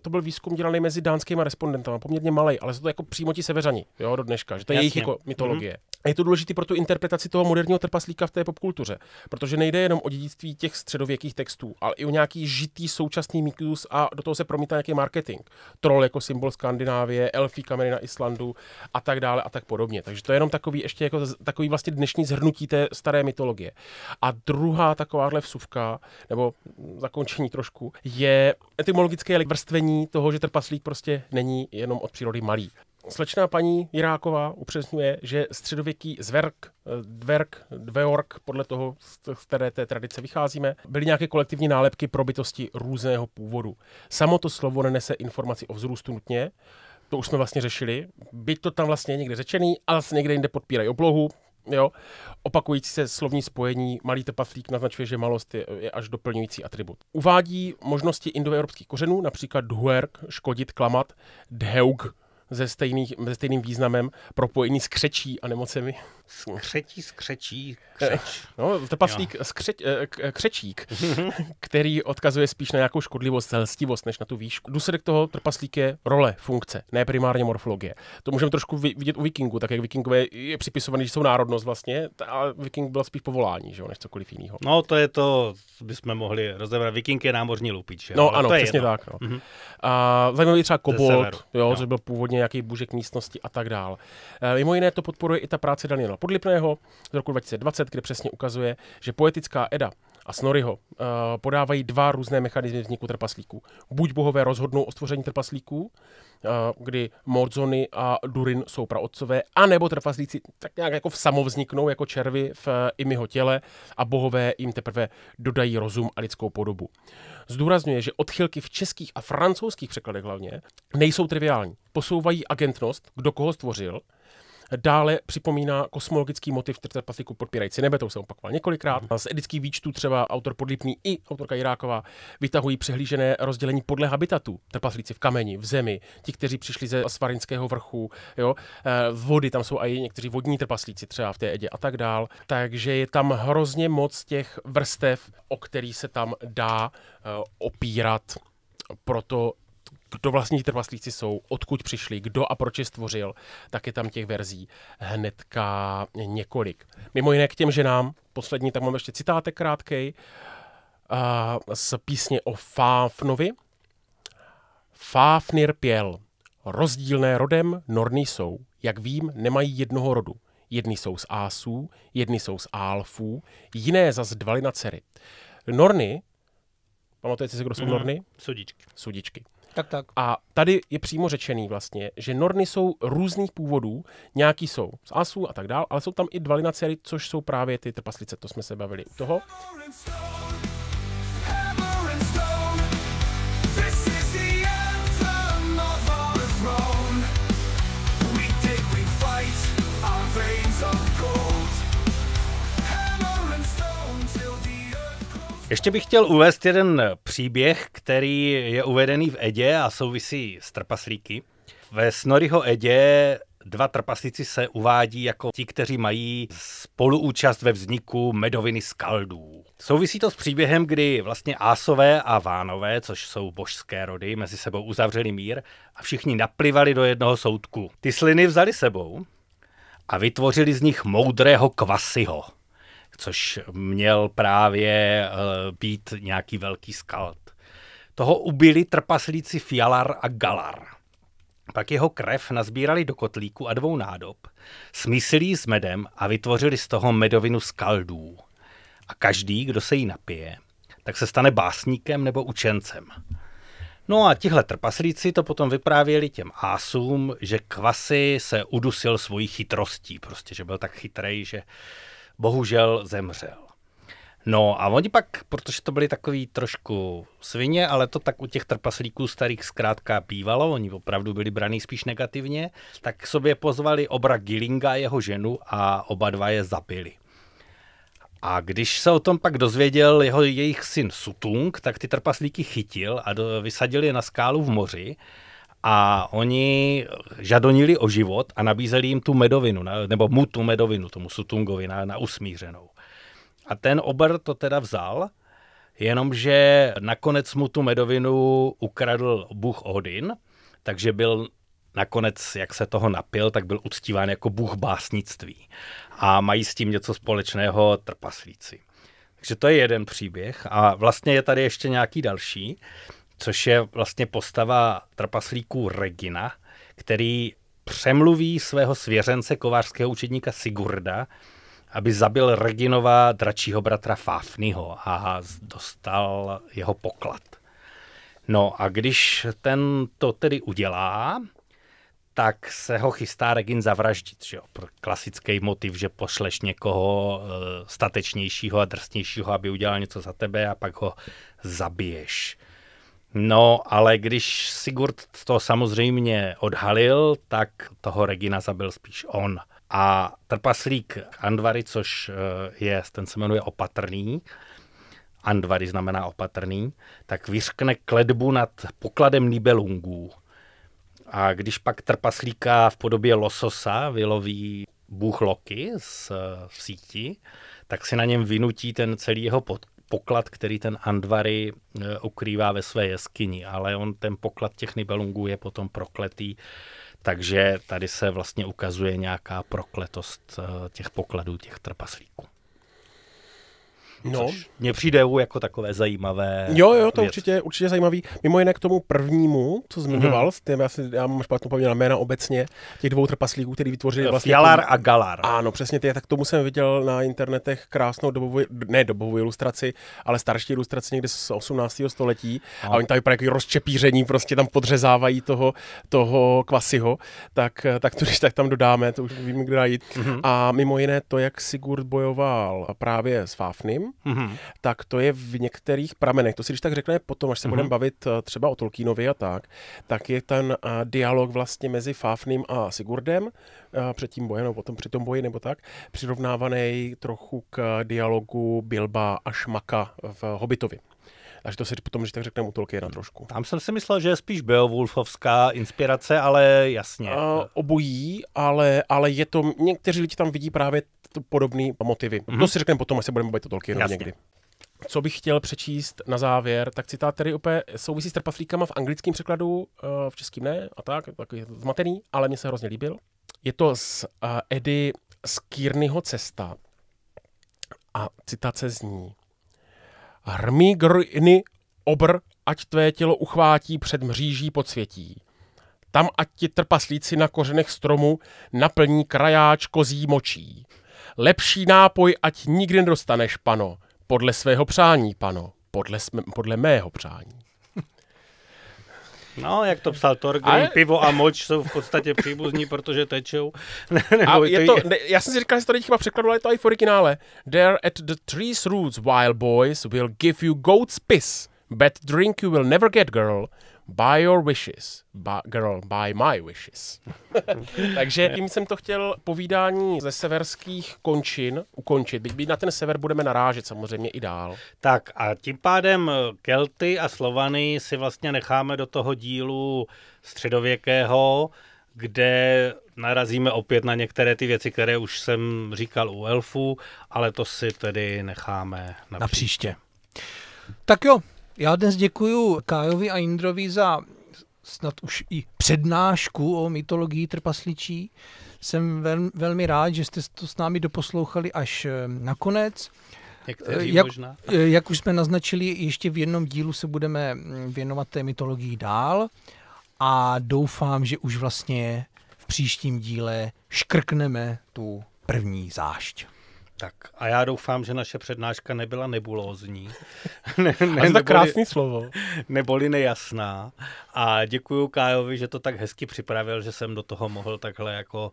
to byl výzkum dělaný mezi dánskými respondentami, poměrně malej, ale jsou to jako přímo ti severani, jo, do dneška, že to je jejich jako mytologie. A je to důležité pro tu interpretaci toho moderního trpaslíka v té popkultuře, protože nejde jenom o dědictví těch středověkých textů, ale i o nějaký žitý současný mýtus a do toho se promítá nějaký marketing. Troll jako symbol Skandinávie, elfí kamery na Islandu a tak dále a tak podobně. Takže to je jenom takový ještě jako takový vlastně dnešní zhrnutí té staré mytologie. A druhá takováhle vsuvka, nebo zakončení trošku, je etymologické vrstvení toho, že trpaslík prostě není jenom od přírody malý. Slečná paní Jiráková upřesňuje, že středověký zverk, dverk, dveork, podle toho, z které té tradice vycházíme, byly nějaké kolektivní nálepky pro bytosti různého původu. Samo to slovo nenese informaci o vzrůstu nutně, to už jsme vlastně řešili, byť to tam vlastně někde řečený, ale vlastně někde jinde podpírají oblohu. Jo. Opakující se slovní spojení malý trpaslík naznačuje, že malost je až doplňující atribut. Uvádí možnosti indoevropských kořenů, například dhuerk, škodit, klamat, dheug, se stejným významem propojený s křečí a nemocemi. Skřečí. No, trpaslík křečík, který odkazuje spíš na nějakou škodlivost, lstivost, než na tu výšku. Důsledek toho trpaslík je role, funkce, ne primárně morfologie. To můžeme trošku vidět u vikingů, tak jak vikingové je připisovaný, že jsou národnost vlastně, ale viking byl spíš povolání, že jo, než cokoliv jiného. No, to je to, bychom mohli rozebrat. Viking je námořní lupič. No ano, přesně tak. No. A zajímavý třeba kobold, jo, že byl původně nějaký bůžek místnosti a tak dál. Mimo jiné to podporuje i ta práce Daniela Podlipného z roku 2020, kde přesně ukazuje, že poetická Eda a Snorriho podávají 2 různé mechanizmy vzniku trpaslíků. Buď bohové rozhodnou o stvoření trpaslíků, kdy Mordzony a Durin jsou praotcové, anebo trpaslíci tak nějak jako samovzniknou jako červy v Imiho těle a bohové jim teprve dodají rozum a lidskou podobu. Zdůrazňuje, že odchylky v českých a francouzských překladech hlavně nejsou triviální. Posouvají agentnost, kdo koho stvořil, dále připomíná kosmologický motiv trpaslíků podpírající nebe, to už jsem opakoval několikrát. Z edických výčtů třeba autor Podlipný i autorka Jiráková vytahují přehlížené rozdělení podle habitatu. Trpaslíci v kameni, v zemi, ti, kteří přišli ze Svarinského vrchu, jo, vody, tam jsou i někteří vodní trpaslíci třeba v té Edě a tak dál. Takže je tam hrozně moc těch vrstev, o který se tam dá opírat. Proto kdo vlastně trpaslíci jsou, odkud přišli, kdo a proč je stvořil, tak je tam těch verzí hnedka několik. Mimo jiné k těm ženám, poslední, tak mám ještě citátek krátkej z písně o Fáfnovi. Fáfnir pěl, Rozdílné rodem norny jsou, jak vím, nemají jednoho rodu. Jedni jsou z ásů, jedni jsou z álfů, jiné zas dvaly na dcery. Norny, pamatujete si, kdo jsou norny? Sudičky. Tak. A tady je přímo řečený vlastně, že norny jsou různých původů, nějaký jsou z ásů a tak dál, ale jsou tam i dvaly na dcery, což jsou právě ty trpaslice, to jsme se bavili u toho. Ještě bych chtěl uvést jeden příběh, který je uvedený v Edě a souvisí s trpaslíky. Ve Snorriho Edě 2 trpaslíci se uvádí jako ti, kteří mají spoluúčast ve vzniku medoviny skaldů. Souvisí to s příběhem, kdy vlastně Ásové a Vánové, což jsou božské rody, mezi sebou uzavřeli mír a všichni naplivali do jednoho soudku. Ty sliny vzali sebou a vytvořili z nich moudrého Kvasiho, což měl právě být nějaký velký skald. Toho ubili trpaslíci Fjalar a Galar. Pak jeho krev nazbírali do kotlíku a 2 nádob, smísili ji s medem a vytvořili z toho medovinu skaldů. A každý, kdo se jí napije, tak se stane básníkem nebo učencem. No a tihle trpaslíci to potom vyprávěli těm ásům, že Kvasi se udusil svojí chytrostí, prostě, že byl tak chytrej, že bohužel zemřel. No a oni pak, protože to byli takový trošku svině, ale to tak u těch trpaslíků starých zkrátka bývalo, oni opravdu byli braný spíš negativně, tak k sobě pozvali obra Gilinga a jeho ženu a oba 2 je zabili. A když se o tom pak dozvěděl jejich syn Sutung, tak ty trpaslíky chytil a vysadil je na skálu v moři a oni žadonili o život a nabízeli jim tu medovinu, nebo mu tu medovinu, tomu Sutungovi na usmířenou. A ten obr to teda vzal, jenomže nakonec mu tu medovinu ukradl bůh Odin, takže byl nakonec, jak se toho napil, tak byl uctíván jako bůh básnictví. A mají s tím něco společného trpaslíci. Takže to je jeden příběh a vlastně je tady ještě nějaký další, což je vlastně postava trpaslíků Regina, který přemluví svého svěřence kovářského učedníka Sigurda, aby zabil Reginova dračího bratra Fafniho a dostal jeho poklad. No a když ten to tedy udělá, tak se ho chystá Regin zavraždit. Že jo? Klasický motiv, že pošleš někoho statečnějšího a drsnějšího, aby udělal něco za tebe a pak ho zabiješ. No, ale když Sigurd to samozřejmě odhalil, tak toho Regina zabil spíš on. A trpaslík Andvari, což ten se jmenuje Opatrný, Andvari znamená opatrný, tak vyřkne kletbu nad pokladem Nibelungů. A když pak trpaslíka v podobě lososa vyloví bůh Loki v síti, tak si na něm vynutí ten celý jeho poklad, který ten Andvari ukrývá ve své jeskyni. Ale ten poklad těch Nibelungů je potom prokletý, takže tady se vlastně ukazuje nějaká prokletost těch pokladů, těch trpaslíků. No. Mně přijde jako takové zajímavé. Jo, to určitě zajímavý. Mimo jiné k tomu prvnímu, co zmiňoval, já mám špatnou paměť na jména obecně, těch 2 trpaslíků, který vytvořili vlastně... Fjalar a Galar. Ano, přesně ty, tak tomu jsem viděl na internetech krásnou dobovou ilustraci, ale starší ilustraci někdy z 18. století. A oni tam vypadají jako rozčepíření, prostě tam podřezávají toho Kvasiho, tak to když tak tam dodáme, to už víme, kde najít. A mimo jiné to, jak Sigurd bojoval právě s Fafnim, tak to je v některých pramenech. To si když tak řekne potom, až se budeme bavit třeba o Tolkienovi a tak je ten dialog vlastně mezi Fafnim a Sigurdem před tím bojem, nebo potom při tom boji, nebo tak, přirovnávaný trochu k dialogu Bilba a Šmaka v Hobbitovi. Takže to si potom, když tak řekneme u Tolkiena trošku. Tam jsem si myslel, že je spíš Beowulfovská inspirace, ale jasně. Obojí, ale je to, někteří lidi tam vidí právě podobné motivy. To si řekneme potom, až se budeme bavit o Tolkienovi někdy. Co bych chtěl přečíst na závěr, tak citát tady úplně souvisí s trpaslíkama v anglickém překladu, v českým ne, a tak je to zmatený, ale mně se hrozně líbil. Je to z Edy Skirnyho Cesta a citace zní: Hrmí grny obr, ať tvé tělo uchvátí před mříží podsvětí. Tam ať ti trpaslíci na kořenech stromu naplní krajáč kozí močí. Lepší nápoj ať nikdy nedostaneš, pano, podle svého přání, pano, podle mého přání. No, jak to psal Thorgrim, pivo a moč jsou v podstatě příbuzní, protože tečou. Já jsem si říkal, že to není chyba překladu, ale je to i v originále. There at the tree's roots, wild boys will give you goat's piss. Bad drink you will never get, girl. By your wishes. Girl, by my wishes. Takže tím jsem to chtěl povídání ze severských končin ukončit. Byť na ten sever budeme narážet samozřejmě i dál. Tak a tím pádem Kelty a Slovany si vlastně necháme do toho dílu středověkého, kde narazíme opět na některé ty věci, které už jsem říkal u elfů, ale to si tedy necháme na příště. Tak jo. Já dnes děkuju Kájovi a Jindrovi za snad už i přednášku o mytologii trpasličí. Jsem velmi rád, že jste to s námi doposlouchali až nakonec. Jak už jsme naznačili, ještě v jednom dílu se budeme věnovat té mytologii dál a doufám, že už vlastně v příštím díle škrkneme tu první zášť. Tak a já doufám, že naše přednáška nebyla nebulózní. To krásný slovo. Neboli nejasná. A děkuju Kájovi, že to tak hezky připravil, že jsem do toho mohl takhle jako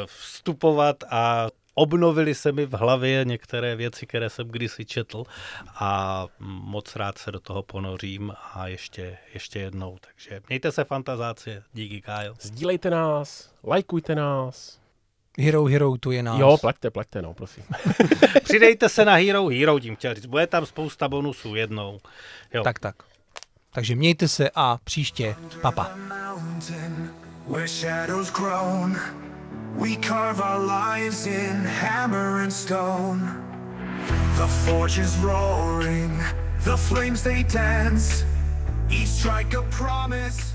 vstupovat a obnovily se mi v hlavě některé věci, které jsem kdysi četl a moc rád se do toho ponořím a ještě jednou. Takže mějte se fantazácie. Díky, Kájo. Sdílejte nás, lajkujte nás. Hero, tu je nás. Jo, plaťte, no, prosím. Přidejte se na Hero, tím chtěl říct. Bude tam spousta bonusů jednou. Jo. Tak. Takže mějte se a příště papa. We carve our lives in hammer and stone. The forge is roaring, the flames they dance. Each strike a promise.